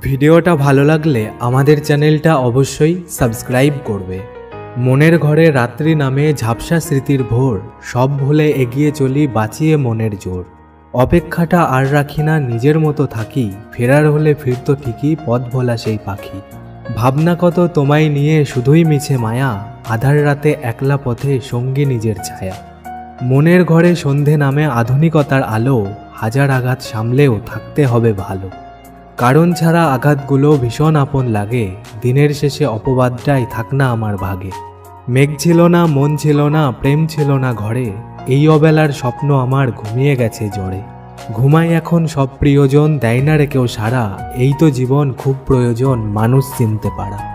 ভিডিওটা ভালো লাগলে আমাদের চ্যানেলটা অবশ্যই সাবস্ক্রাইব করবে। মনের ঘরে রাত্রি নামে ঝাপসা স্মৃতির ভোর, সব ভুলে এগিয়ে চলি বাঁচিয়ে মনের জোর। অপেক্ষাটা আর রাখি না, নিজের মতো থাকি, ফেরার হলে ফিরতো ঠিকই পথ ভোলা সেই পাখি। ভাবনা কত তোমায় নিয়ে, শুধুই মিছে মায়া, আধার রাতে একলা পথে সঙ্গী নিজের ছায়া। মনের ঘরে সন্ধে নামে আধুনিকতার আলো, হাজার আঘাত সামলেও থাকতে হবে ভালো। কারণ ছাড়া আঘাতগুলো ভীষণ আপন লাগে, দিনের শেষে অপবাদটাই থাক না আমার ভাগে। মেঘ ছিল না, মন ছিল না, প্রেম ছিল না ঘরে, এই অবেলার স্বপ্ন আমার ঘুমিয়ে গেছে জ্বরে। ঘুমাই এখন সব প্রিয়জন, দেয় না রে কেউ সারা, এই তো জীবন খুব প্রয়োজন মানুষ চিনতে পারা।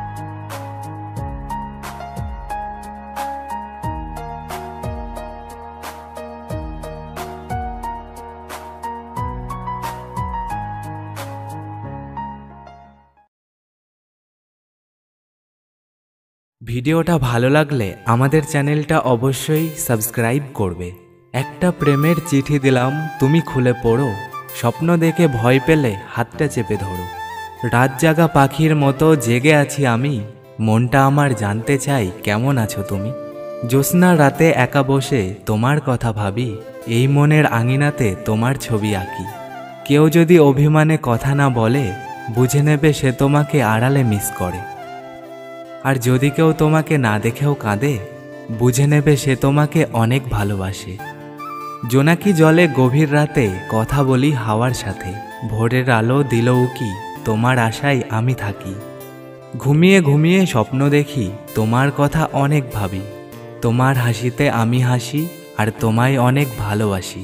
ভিডিওটা ভালো লাগলে আমাদের চ্যানেলটা অবশ্যই সাবস্ক্রাইব করবে। একটা প্রেমের চিঠি দিলাম, তুমি খুলে পড়ো, স্বপ্ন দেখে ভয় পেলে হাতটা চেপে ধরো। রাত জাগা পাখির মতো জেগে আছি আমি, মনটা আমার জানতে চাই কেমন আছো তুমি। জ্যোৎস্না রাতে একা বসে তোমার কথা ভাবি, এই মনের আঙিনাতে তোমার ছবি আঁকি। কেউ যদি অভিমানে কথা না বলে, বুঝে নেবে সে তোমাকে আড়ালে মিস করে। আর যদি কেউ তোমাকে না দেখেও কাঁদে, বুঝে নেবে সে তোমাকে অনেক ভালোবাসে। জোনাকি জলে গভীর রাতে কথা বলি হাওয়ার সাথে, ভোরের আলো দিল উকি, তোমার আশায় আমি থাকি। ঘুমিয়ে ঘুমিয়ে স্বপ্ন দেখি, তোমার কথা অনেক ভাবি, তোমার হাসিতে আমি হাসি, আর তোমায় অনেক ভালোবাসি।